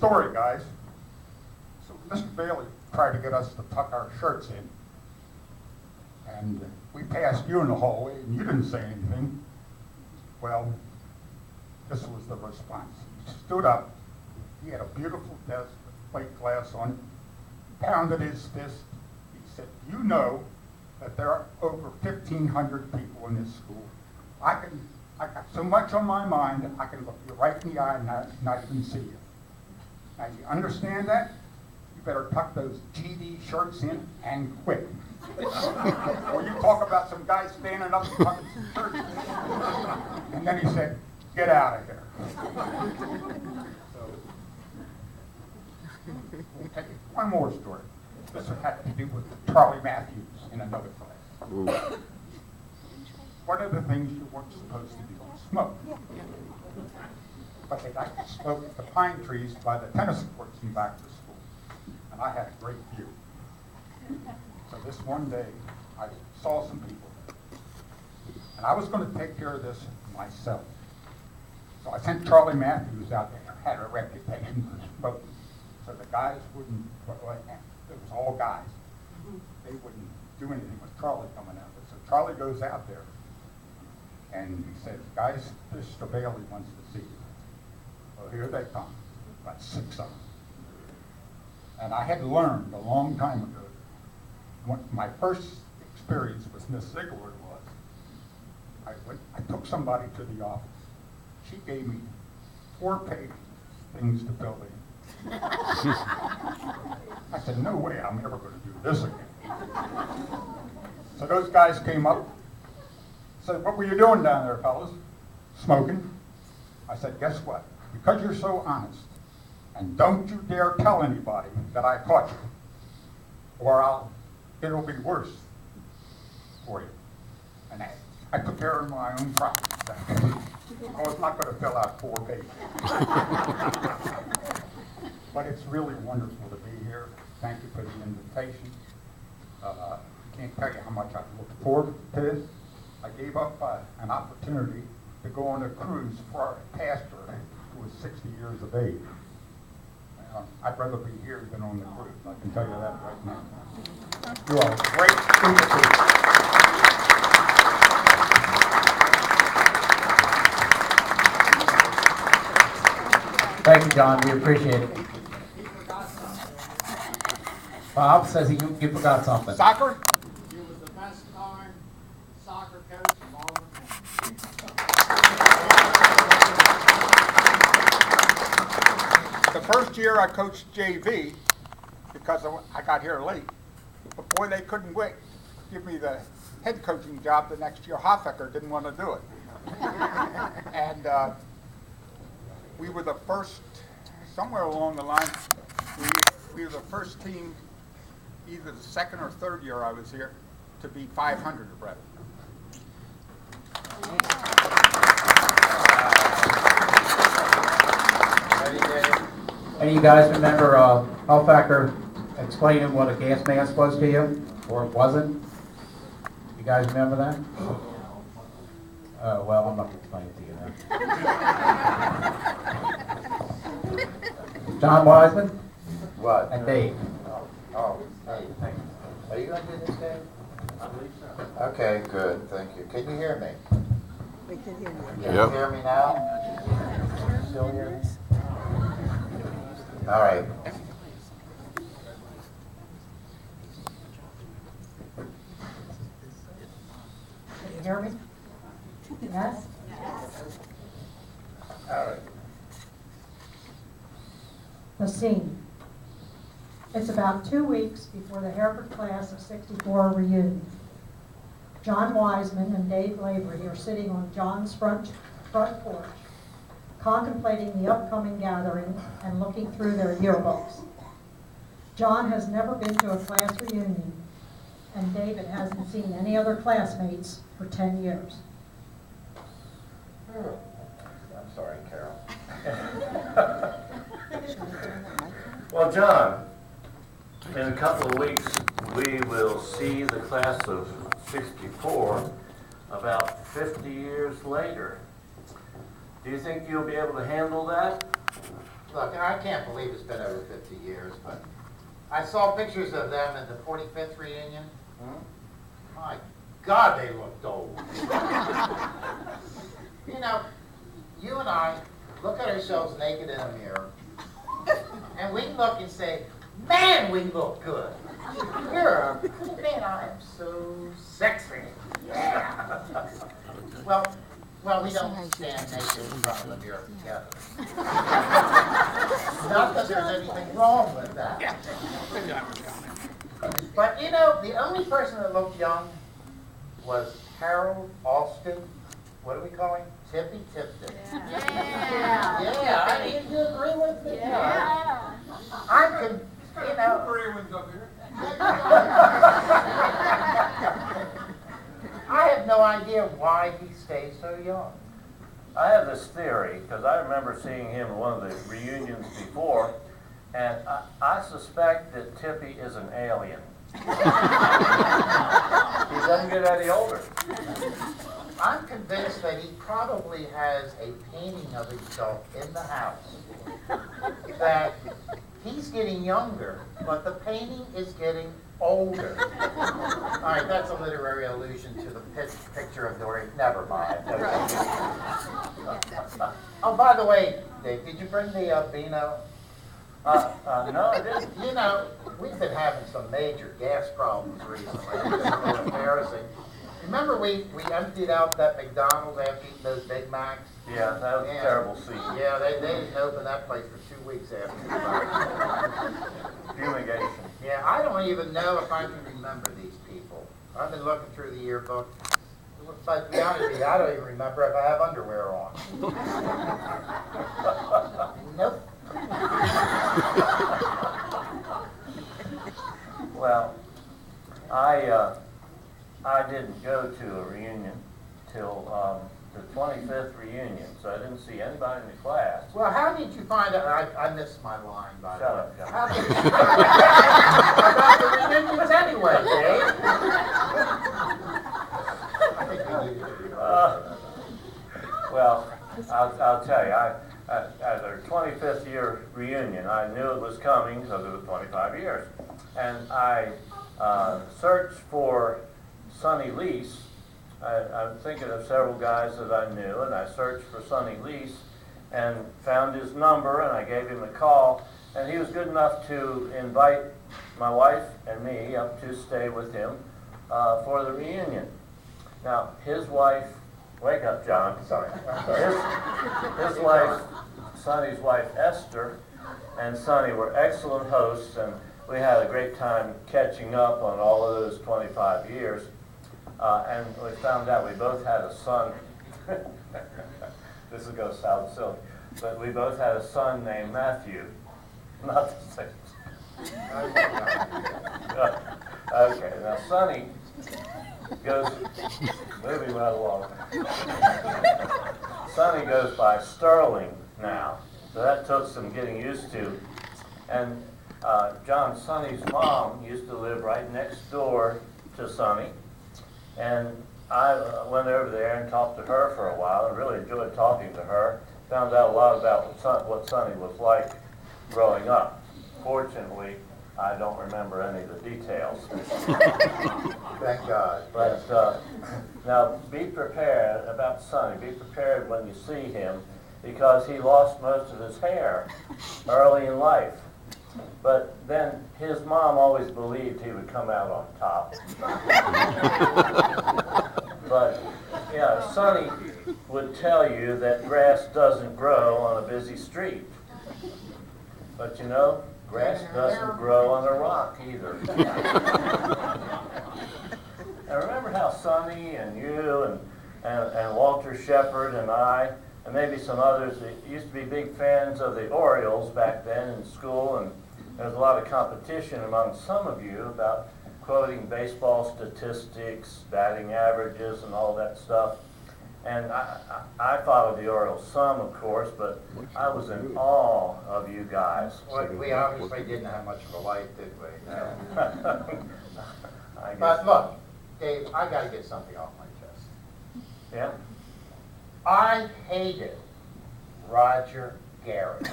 story, guys. So Mr. Bailey tried to get us to tuck our shirts in. And we passed you in the hallway, and you didn't say anything. Well, this was the response. He stood up. He had a beautiful desk with plate glass on it. Pounded his fist. He said, "You know that there are over 1,500 people in this school. I got so much on my mind, I can look you right in the eye and not even see you. Now, you understand that? You better tuck those GD shirts in and quick." Or you talk about some guy standing up and tucking some shirts in. And then he said, "Get out of here." So, we'll take one more story. This had to do with Charlie Matthews in another class. Ooh. One of the things you weren't supposed to do was smoke. But they like to smoke at the pine trees by the tennis courts in back of the school. And I had a great view. So this one day, I saw some people. And I was going to take care of this myself. So I sent Charlie Matthews out there. Had a reputation for smoking. So the guys wouldn't, it was all guys. They wouldn't do anything with Charlie coming out there. So Charlie goes out there. And he says, "Guys, Mr. Bailey wants to see you." Well, here they come, about 6 of them. And I had learned a long time ago, my first experience with Miss Ziegler was, I took somebody to the office. She gave me 4 pages of things to fill in. I said, "No way, I'm ever going to do this again." So those guys came up. Said, "What were you doing down there, fellas?" "Smoking." I said, "Guess what? Because you're so honest, and don't you dare tell anybody that I caught you, or it'll be worse for you." And I took care of my own problems. I was not going to fill out 4 pages. But it's really wonderful to be here. Thank you for the invitation. I can't tell you how much I look forward to this. I gave up an opportunity to go on a cruise for a pastor who was 60 years of age. I'd rather be here than on the cruise. I can tell you that right now. You are a great group of people. Thank you, John. We appreciate it. Bob says you forgot something. Soccer? He was the best darn soccer coach of all the The first year I coached JV, because I got here late, but boy, they couldn't wait to give me the head coaching job the next year. Hofecker didn't want to do it. And we were the first, somewhere along the line, we were the first team, either the second or third year I was here, to be 500 or better. Any of you guys remember Hofecker explaining what a gas mask was to you, or it wasn't? You guys remember that? Oh, well, I'm not going to explain it to you now. John Wiseman? What? And Dave. Oh, hey, thank you. Are you going to do this, Dave? I believe so. Okay, good, thank you. Can you hear me? We can hear you. Can you hear me now? Still hear me? All right. Can you hear me? Yes? All right. The scene. It's about 2 weeks before the Hereford class of '64 reunion. John Wiseman and Dave Lavery are sitting on John's front porch, contemplating the upcoming gathering and looking through their yearbooks. John has never been to a class reunion, and David hasn't seen any other classmates for 10 years. I'm sorry, Carol. Well, John, in a couple of weeks, we will see the class of '64 about 50 years later. Do you think you'll be able to handle that? Look, I can't believe it's been over 50 years, but I saw pictures of them at the 45th reunion. My God, they looked old. You know, you and I look at ourselves naked in a mirror, and we look and say, man, we look good. You're man, I am so sexy. Yeah. Well, we don't stand naked in front of the mirror together. Not that there's anything wrong with that. But you know, the only person that looked young was Harold Alston. What do we call him? Tippy Tipton. Yeah. I mean, you agree with me? Yeah. I could, you know. Everyone's up here. I have no idea why he stays so young. I have this theory, because I remember seeing him in one of the reunions before, and I suspect that Tippy is an alien. He doesn't get any older. I'm convinced that he probably has a painting of himself in the house. That he's getting younger, but the painting is getting older. All right, that's a literary allusion to the picture of Dory. Never mind. Oh, by the way, Dave, did you bring the Beano? No, I didn't. You know, we've been having some major gas problems recently. It's been a little embarrassing. Remember we emptied out that McDonald's after eating those Big Macs? Yeah, that was a terrible scene. Yeah, they didn't open that place for 2 weeks after. Fumigation. Yeah, I don't even know if I can remember these people. I've been looking through the yearbook. But to be honest with you, I don't even remember if I have underwear on. Nope. Well, I didn't go to a reunion till the 25th reunion, so I didn't see anybody in the class. Well, how did you find out? I missed my line, by the way. Shut up. How did you find out about the reunions anyway, Dave? I think we need to do Well, I'll tell you, at their 25th year reunion, I knew it was coming because it was 25 years. And I searched for Sonny Lease. I'm thinking of several guys that I knew, and I searched for Sonny Lease and found his number, and I gave him a call, and he was good enough to invite my wife and me up to stay with him for the reunion. Now, his wife, wake up, John. Sorry. His wife, Sonny's wife, Esther, and Sonny were excellent hosts, and we had a great time catching up on all of those 25 years. And we found out we both had a son. This is going to sound silly, but we both had a son named Matthew. Not the same. Okay, now Sonny goes, moving right along. Sonny goes by Sterling now, so that took some getting used to. And John, Sonny's mom used to live right next door to Sonny. And I went over there and talked to her for a while and really enjoyed talking to her. Found out a lot about what Sonny was like growing up. Fortunately, I don't remember any of the details. Thank God. But now be prepared about Sonny. Be prepared when you see him because he lost most of his hair early in life. But then his mom always believed he would come out on top. But yeah, Sonny would tell you that grass doesn't grow on a busy street. But you know, grass doesn't grow on a rock either. And remember how Sonny and you and Walter Shepard and I, and maybe some others, used to be big fans of the Orioles back then in school, and there was a lot of competition among some of you about quoting baseball statistics, batting averages, and all that stuff. And I followed the Orioles some, of course, but I was in awe of you guys. Well, we obviously didn't have much of a life, did we? I guess. But look, Dave, I got to get something off my chest. Yeah? I hated Roger Garrett.